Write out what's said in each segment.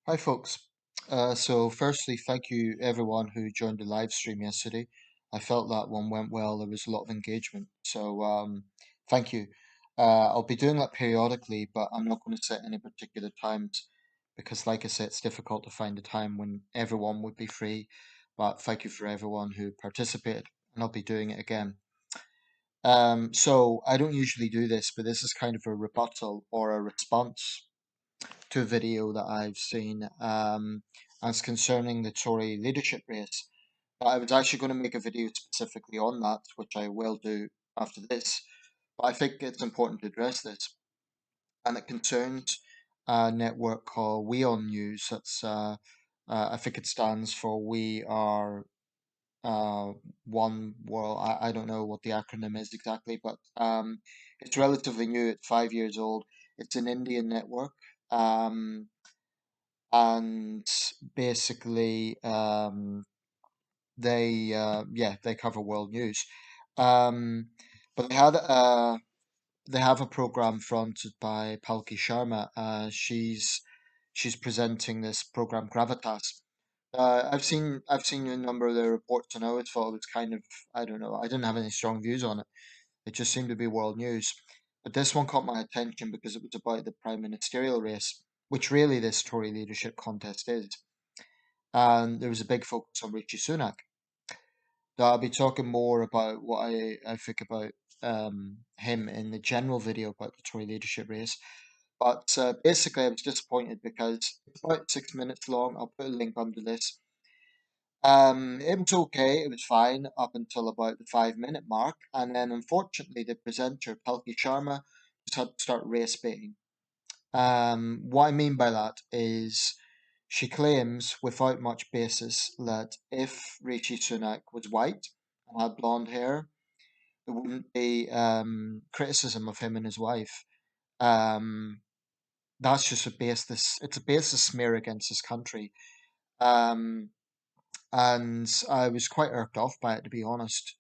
Hi, folks. So, firstly, thank you everyone who joined the live stream yesterday. I felt that one went well. There was a lot of engagement. So, thank you. I'll be doing that periodically, but I'm not going to set any particular times because, like I said, it's difficult to find a time when everyone would be free. But thank you for everyone who participated, and I'll be doing it again. So, I don't usually do this, but this is kind of a rebuttal or a response to a video that I've seen, and it's concerning the Tory leadership race. I was actually going to make a video specifically on that, which I will do after this. But I think it's important to address this, and it concerns a network called WION News. I think it stands for We Are uh, One World. I don't know what the acronym is exactly, but it's relatively new. It's 5 years old. It's an Indian network. Um, and basically they cover world news. Um, but they have a program fronted by Palki Sharma. She's presenting this program Gravitas. I've seen a number of their reports, and I always thought it was kind of, I don't know, I didn't have any strong views on it. It just seemed to be world news. But this one caught my attention because it was about the prime ministerial race, which really this Tory leadership contest is. And there was a big focus on Rishi Sunak. Now, I'll be talking more about what I think about him in the general video about the Tory leadership race. But basically, I was disappointed because it's about 6 minutes long. I'll put a link under this. It was okay, it was fine up until about the 5 minute mark, and then unfortunately, the presenter, Palki Sharma, just had to start race baiting. What I mean by that is she claims, without much basis, that if Rishi Sunak was white and had blonde hair, there wouldn't be criticism of him and his wife. Um, that's just a baseless. It's a baseless smear against his country. Um, and I was quite irked off by it, to be honest,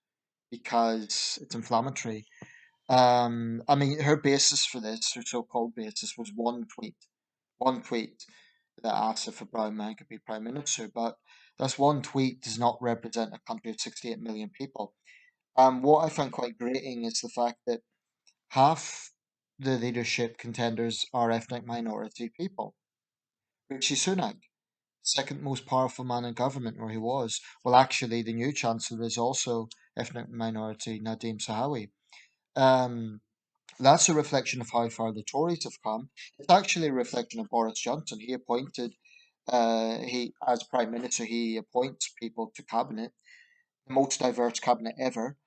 because it's inflammatory. I mean, her basis for this, her so-called basis, was one tweet that asked if a brown man could be prime minister, but this one tweet does not represent a country of 68 million people. What I find quite grating is the fact that half the leadership contenders are ethnic minority people. Rishi Sunak, second most powerful man in government, where he was. Well, actually, the new chancellor is also ethnic minority, Nadeem Sahawi. Um, that's a reflection of how far the Tories have come. It's actually a reflection of Boris Johnson. He as prime minister, he appoints people to cabinet, the most diverse cabinet ever.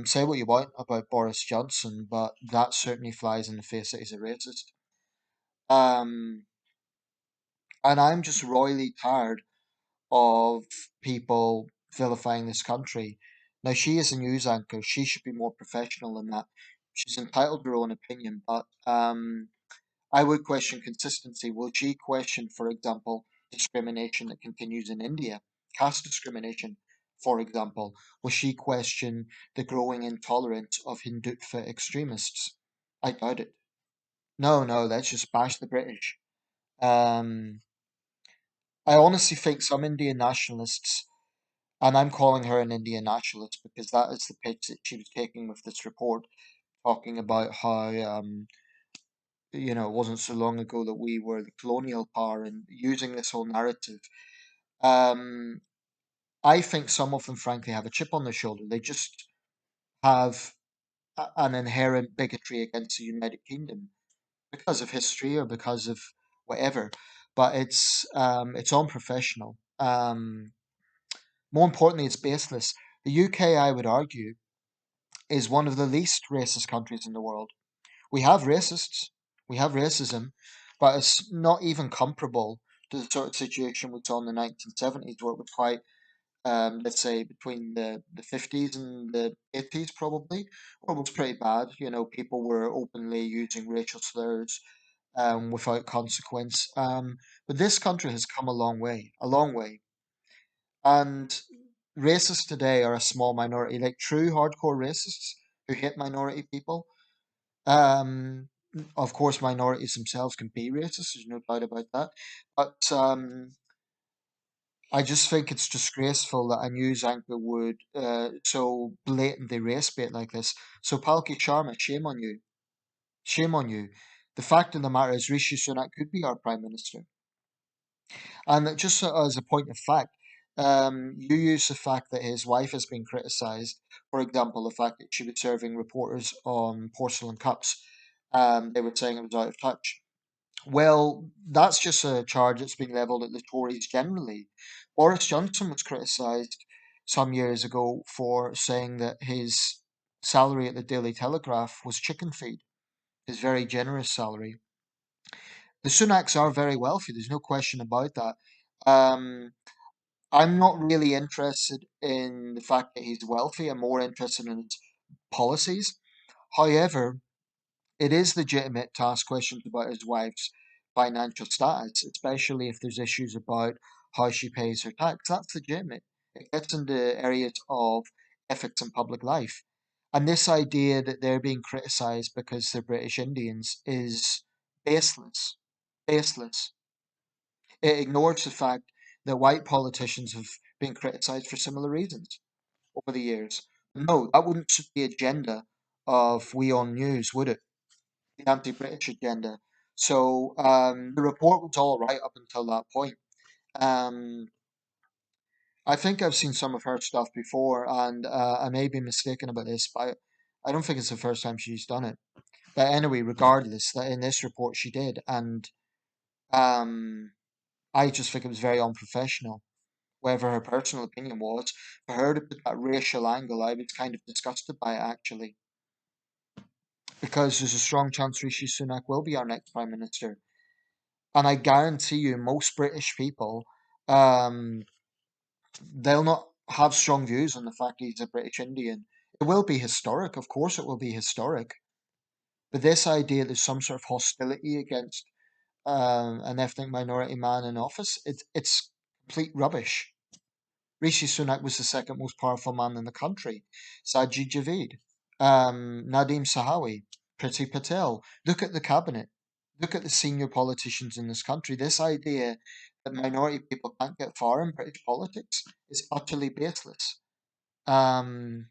Say what you want about Boris Johnson, but that certainly flies in the face that he's a racist. Um, and I'm just royally tired of people vilifying this country. Now, she is a news anchor. She should be more professional than that. She's entitled to her own opinion, but I would question consistency. Will she question, for example, discrimination that continues in India, caste discrimination, for example? Will she question the growing intolerance of Hindutva extremists? I doubt it. No, no, let's just bash the British. Um, I honestly think some Indian nationalists, and I'm calling her an Indian nationalist because that is the pitch that she was taking with this report, talking about how it wasn't so long ago that we were the colonial power and using this whole narrative. Um, I think some of them, frankly, have a chip on their shoulder. They just have an inherent bigotry against the United Kingdom because of history or because of whatever. But it's unprofessional. More importantly, it's baseless. The UK, I would argue, is one of the least racist countries in the world. We have racists, we have racism, but it's not even comparable to the sort of situation we saw in the 1970s, where it was quite, let's say, between the 50s and the 80s, probably, where it was pretty bad. People were openly using racial slurs without consequence. But this country has come a long way, a long way. And racists today are a small minority, like true hardcore racists who hate minority people. Um, of course, minorities themselves can be racist. There's no doubt about that. But I just think it's disgraceful that a news anchor would so blatantly race bait like this. So, Palki Sharma, shame on you. Shame on you. The fact of the matter is, Rishi Sunak could be our prime minister. And just as a point of fact, you use the fact that his wife has been criticised. For example, the fact that she was serving reporters on porcelain cups. They were saying it was out of touch. Well, that's just a charge that's been levelled at the Tories generally. Boris Johnson was criticised some years ago for saying that his salary at the Daily Telegraph was chicken feed, his very generous salary. The Sunaks are very wealthy, there's no question about that. Um, I'm not really interested in the fact that he's wealthy. I'm more interested in his policies. However, it is legitimate to ask questions about his wife's financial status, especially if there's issues about how she pays her tax. That's legitimate. It gets into areas of ethics and public life. And this idea that they're being criticised because they're British Indians is baseless. Baseless. It ignores the fact that white politicians have been criticised for similar reasons over the years. No, that wouldn't suit the agenda of WION News, would it? The anti-British agenda. So the report was all right up until that point. Um, I think I've seen some of her stuff before, and I may be mistaken about this, but I don't think it's the first time she's done it. But anyway, regardless, that in this report she did, and um, I just think it was very unprofessional. Whatever her personal opinion was, for her to put that racial angle, I was kind of disgusted by it actually, because there's a strong chance Rishi Sunak will be our next prime minister. And I guarantee you, most British people, um, they'll not have strong views on the fact he's a British Indian. It will be historic, of course, it will be historic. But this idea there's some sort of hostility against an ethnic minority man in office, it's complete rubbish. Rishi Sunak was the second most powerful man in the country. Sajid Javid, Nadeem Sahawi, Priti Patel. Look at the cabinet. Look at the senior politicians in this country. This idea that minority people can't get far in British politics is utterly baseless. Um,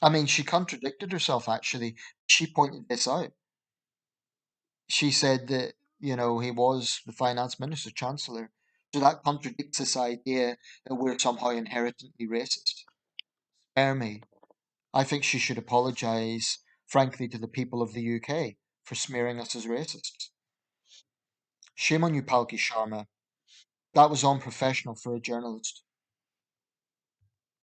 I mean, she contradicted herself actually. She pointed this out. She said that, he was the finance minister, chancellor. So that contradicts this idea that we're somehow inherently racist. Spare me. I think she should apologise, frankly, to the people of the UK for smearing us as racists. Shame on you, Palki Sharma. That was unprofessional for a journalist.